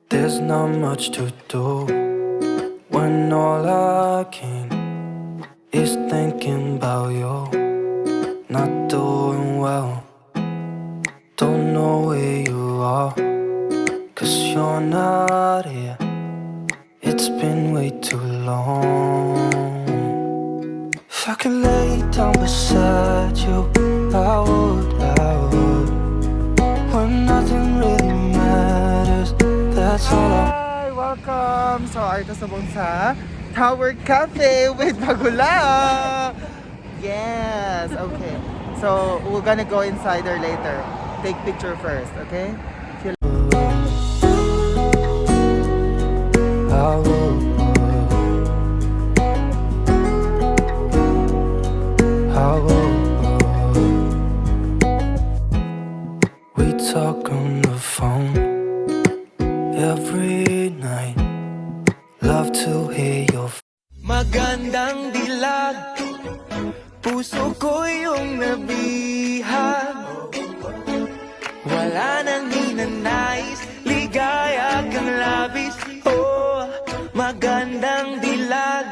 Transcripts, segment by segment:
There's not much to do when all I can is thinking about you. Not doing well, don't know where you are, 'cause you're not here. It's been way too long. If I could lay down beside you, I would, when nothing really matters, that's all I. Hi! Welcome! So, ay kasabong sa Tower Cafe with Bagula! Yes! Okay. So, we're gonna go inside there later. Take picture first, okay? I would. We talk on the phone every night. Love to hear your. Magandang dilag, puso ko yung nabihag. Wala nang hinanais, ligaya kang labis. Oh, magandang dilag.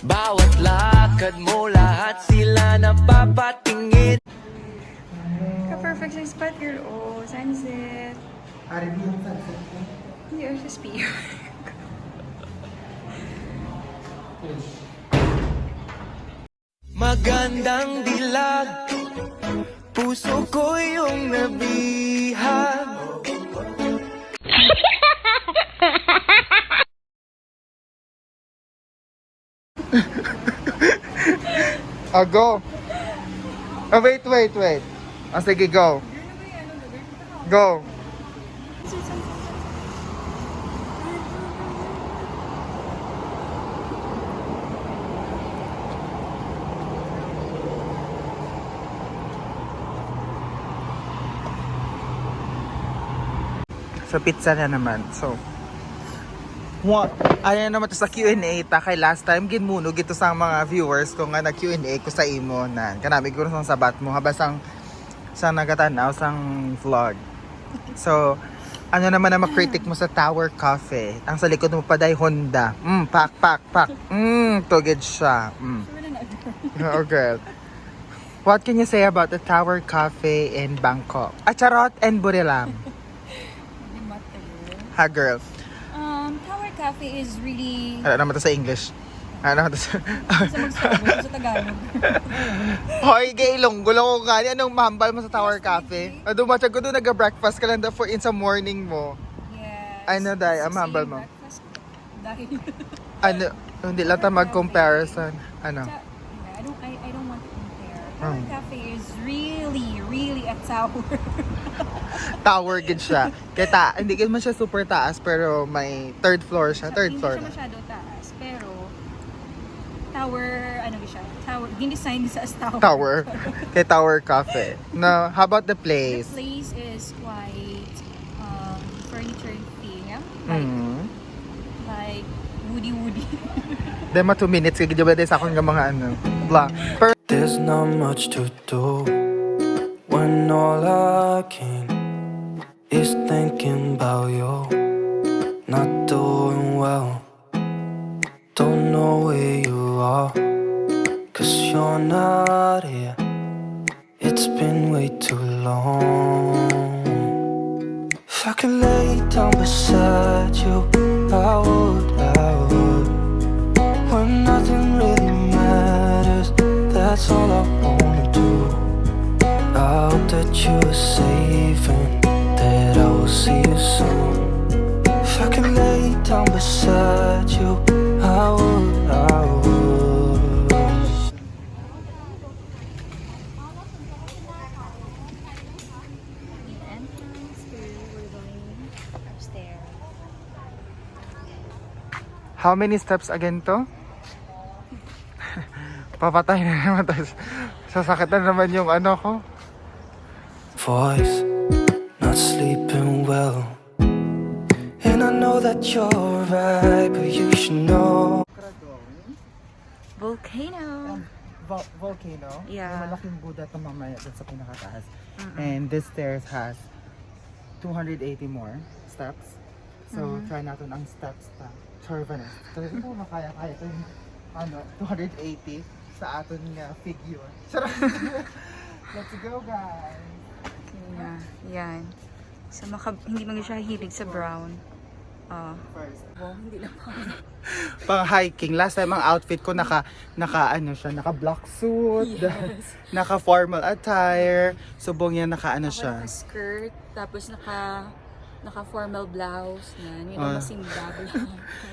Bawat lakad mo, lahat sila napapatingin. Ka-perfect sa spot, girl. Oh, sunset. Arabian sunset ko. Hindi, oh, sa spear. Magandang dilag, puso ko yung nabihag. Oh, go! Oh, wait. Oh, sige, go. Go. So, pizza na naman. So, ayan naman to sa Q&A ta kay last time ginmunog ito sa mga viewers ko nga na Q&A ko sa imo na kanami ko sa sabat mo habasang sa nagatanaw sang vlog. So, ano naman na critic mo sa Tower Cafe? Ang sa likod mo pa day Honda. Pak. Tugid siya. Oh, girl. What can you say about the Tower Cafe in Bangkok? Charot and Buriram. Ha, girl. Tower Cafe is really... Ano naman to sa English? Ano naman to sa... Sa magsabi sa Tagalog. Hoy, gay Ilonggo lang ko gani. Anong mahambal mo sa Tower Cafe? Dumatsyag ko doon, nag-breakfast ka lang for in sa morning mo. Yes. Ano, Day? Ang mahambal mo? Breakfast. Dahil... Ano, hindi lang tayo mag-comparison. Ano? I don't want to compare. Tower Cafe is really a tower. Tower gid siya. Kaya hindi man siya super taas, pero may third floor siya. Third floor Hindi na. siya masyado taas, pero... Tower, ano ba siya? Tower, design sa as tower. Tower. Kaya Tower Cafe. No, how about the The place? place is quite furniture thing. Yeah? Like woody. Dema 2 minutes. Kaya ba sa akong nga mga ano. Blah. There's not much to do when all I can is thinking about you. Not doing well, don't know where you are, 'cause you're not here. It's been way too long. If I could lay down beside you, I would, when nothing really matters, that's all I wanna do. I hope that you're safe and that I will see you soon. If I could lay down beside you, I would. Entrance, we're going upstairs. How many steps again to? Papatay na naman tayo. Sasakit na naman yung ano ko. Voice, not sleeping well, and I know that you're right, but you should know. Volcano. Volcano. Yeah. May malaking Buddha ito mamaya dun sa pinakataas. And this stairs has 280 more steps. So, try natin ang steps ta. Chorvanes. So, ito mo makaya-kaya ito yung 280 sa aton nga figure. Charot! Let's go, guys! Yeah, yan. So, hindi man siya hilig sa brown. First. Hindi lang pa. Pang hiking. Last time ang outfit ko naka black suit, naka formal attire. Subong yan naka siya. Naka skirt, tapos naka formal blouse. Yan, yun ang masimba.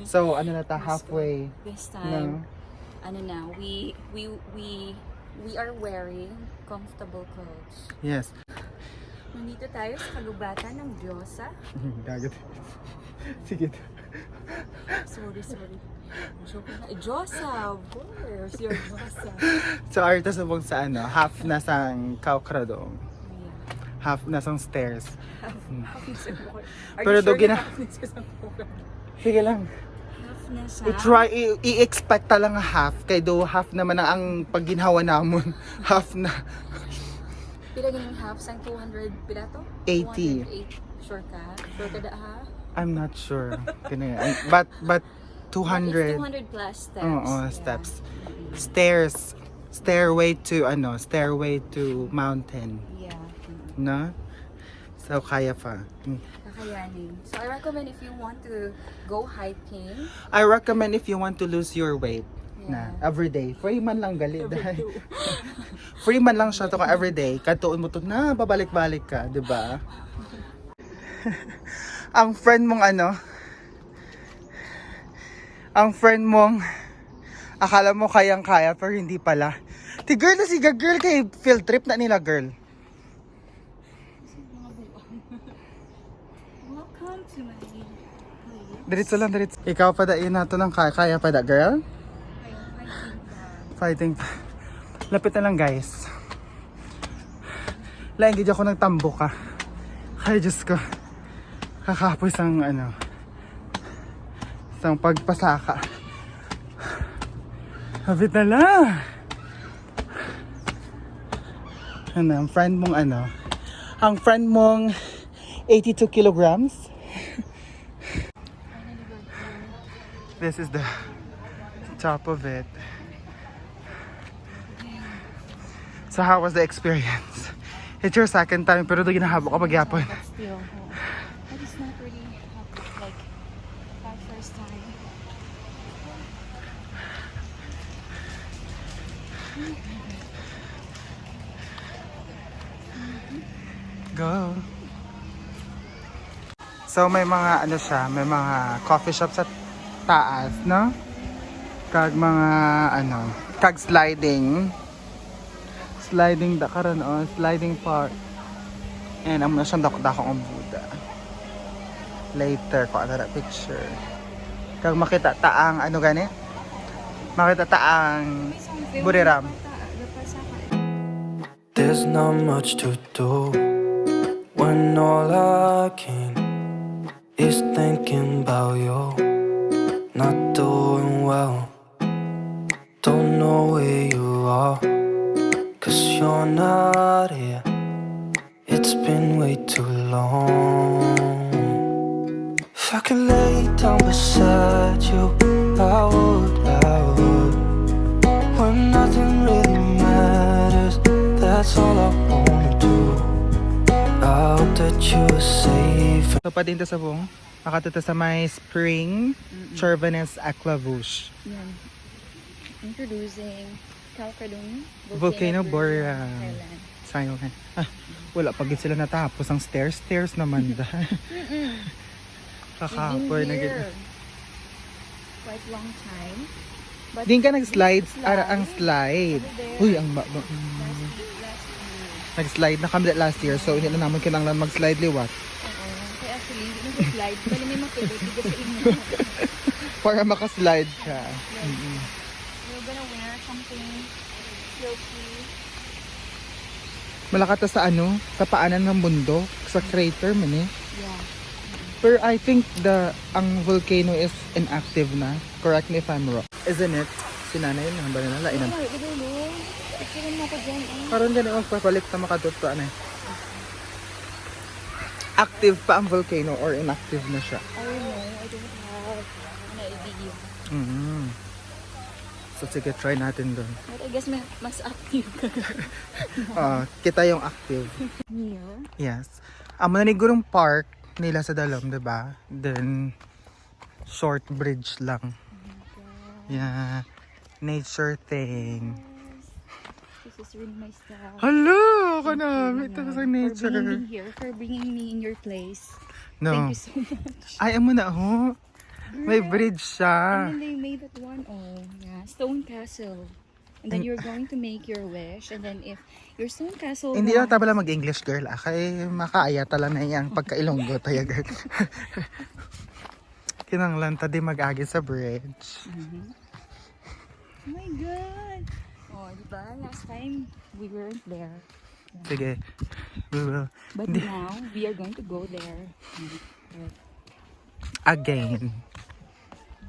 So na ta halfway. This time, No? we are wearing comfortable clothes. Yes. Nandito tayo sa kagubatan ng Diyosa. Dagat. Sige. Sorry. Joke na. Diyosa, of course. Your Diyosa. So arta subong sa half na sang Kaukrado. Yeah. Half na sang stairs. Are Pero you sure doon na half na siya sa program? Sige lang. Half na siya? I-try, i-expect lang half. Kay do half naman ang pagginhawa namon. Half na. Pila ganun half? Sang 200 pila to? 80. 208. Sure ka? Sure ka da ha? I'm not sure. But 200. It's 200 plus steps. Oo, Yeah. steps. Stairs. Stairway to mountain. Yeah. No? So kaya pa. Kakayanin. So I recommend if you want to go hiking. I recommend if you want to lose your weight. Na Yeah. everyday. Free man lang gali. Free man lang siya to ka everyday. Katuon mo to na babalik-balik ka, 'di ba? Ang friend mong akala mo kayang-kaya pero hindi pala. Ti girl na si girl kay field trip na nila girl. Welcome to my place. Diretso lang, diretso. Ikaw pa dain nato ng kaya pa da girl? Fighting pa. Lapit na lang guys. Lain gid ako nagtambo ka. Ay Diyos ko. Kakapoy sang sang pagpasaka. Lapit na lang. Ang friend mong ang friend mong 82 kilograms. This is the top of it. So how was the experience? It's your second time pero doon ginahabo ka pagyapon. But still, that is not really like my first time. Go. So may mga may mga coffee shop sa taas, no? Kag mga kag sliding da karon sliding park. And amo na siyang dako ang Buddha. Later ko ana picture. Kag makita ta ang gani? Makita ta ang Buriram. There's not much to do when all I can is thinking about you. Not doing well, don't know where you are, 'cause you're not here. It's been way too long. If I could lay down beside you, I would. When nothing really matters, that's all I wanna do. I hope that you are safe. So pa din to sa buong. Makatuto sa may spring Chorvanes Aquavouche. Yan. Introducing Calcadon Volcano Boreal. Thailand. Sayang ka. Wala pagit sila natapos ang stairs naman da. Kakapoy na gid. Quite long time. But Din ka nag-slide, slide. ang slide. Over there. Uy, ang last year. nag-slide na kami last year so hindi na naman kinanglan mag-slide liwat. Oo. Kaya actually, hindi na slide. Bali may makilot. Hindi sa inyo. Para makaslide ka. You're gonna wear something silky. Malakata sa sa paanan ng bundok, sa crater man eh. Yeah. Pero I think ang volcano is inactive na. Correct me if I'm wrong. Isn't it? Si nanay yun, hamba na lainan. Ay, idulo. Picturein mo ko dyan. Karon gani magpapalit sa makatuto active pa ang volcano or inactive na siya? I don't know. I don't have an idea. Mm. So sige, try natin doon. But I guess mas active ka. Kita yung active. Here. Yes. Ang mananigurong park nila sa Dalom, diba? Then, short bridge lang. Yeah. Nature thing. This is really my style. Hello! Ako na! May ito sa nature. For bringing me here, for bringing me in your place. No. Thank you so much. Ay, amo na, oh. May bridge siya. And then they made that one, yeah, Stone Castle. And then you're going to make your wish. And then if your Stone Castle... Hindi lang tabala mag-English, girl. Kay makaaya tala na iyang pagkailonggo tayo, girl. Kinanglan ta di mag-agi sa bridge. Oh my God! Oh, diba? Last time, we weren't there. Sige. We will. But now, we are going to go there. Again.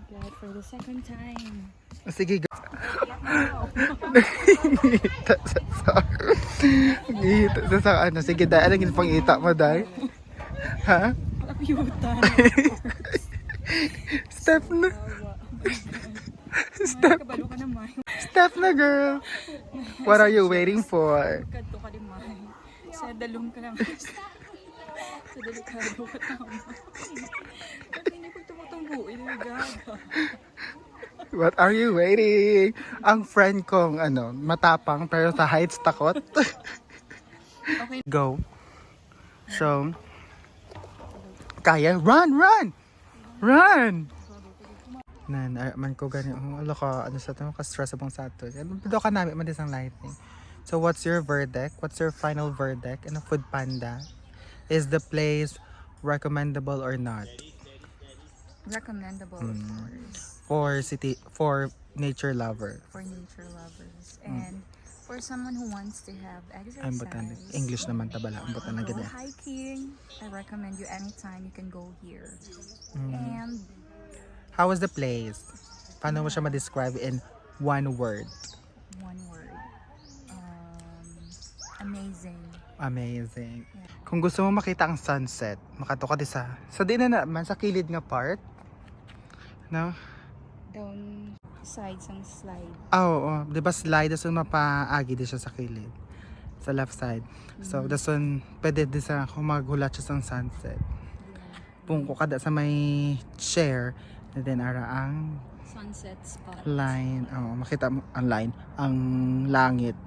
God, for the second time. Sige, girl. Ngita sa Ngita sa ano. Sige, dahil. Anong pang-ita mo, dahil? Ha? Kapiyutan. Step na. Step. Kabalo ka naman. Step na, girl. What are you waiting for? Kadto ka naman. Sa dalong ka naman. Sa delikado ka naman. Ba't hindi ko tumutumbo? Gaga. What are you waiting? Ang friend kong, matapang pero sa heights takot. Okay. Go. So, kaya, run! Run! Man ko ganyan. Ano ka, sa ito, ka-stress abang sa ito. Pero ka namin, man isang lighting. So, what's your verdict? What's your final verdict? Food Panda? Is the place recommendable or not? Recommendable, of course. For nature lover. For nature lovers. And for someone who wants to have exercise. Ang botanic. English naman tabala. Ang botanic Go ganyan. hiking. I recommend you anytime you can go here. And How was the place? Paano mo siya ma-describe in one word? one word. Amazing. Amazing. Kung gusto mo makita ang sunset, makato ka di sa di na naman sa kilid nga part. No? Down sides ang slide. Oo. Di ba slide? Dasun mapaagi di siya sa kilid. Sa left side. So, dasun pwede di sa kung maghulat siya sa sunset. Pungko kada sa may chair. And then ara ang Sunset spot. line. Makita mo ang line. Ang langit.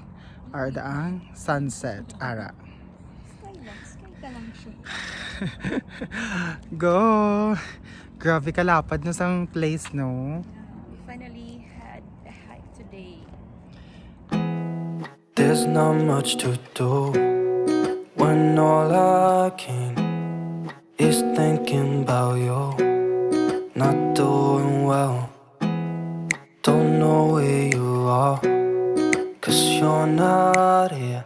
Ara ang sunset. Ara. Sky ka lang siya. Go! Grabe kalapad no sang place, no? We finally had a hike today. There's not much to do when all I can is thinking about you. Not doing well, don't know where you are, 'cause you're not here.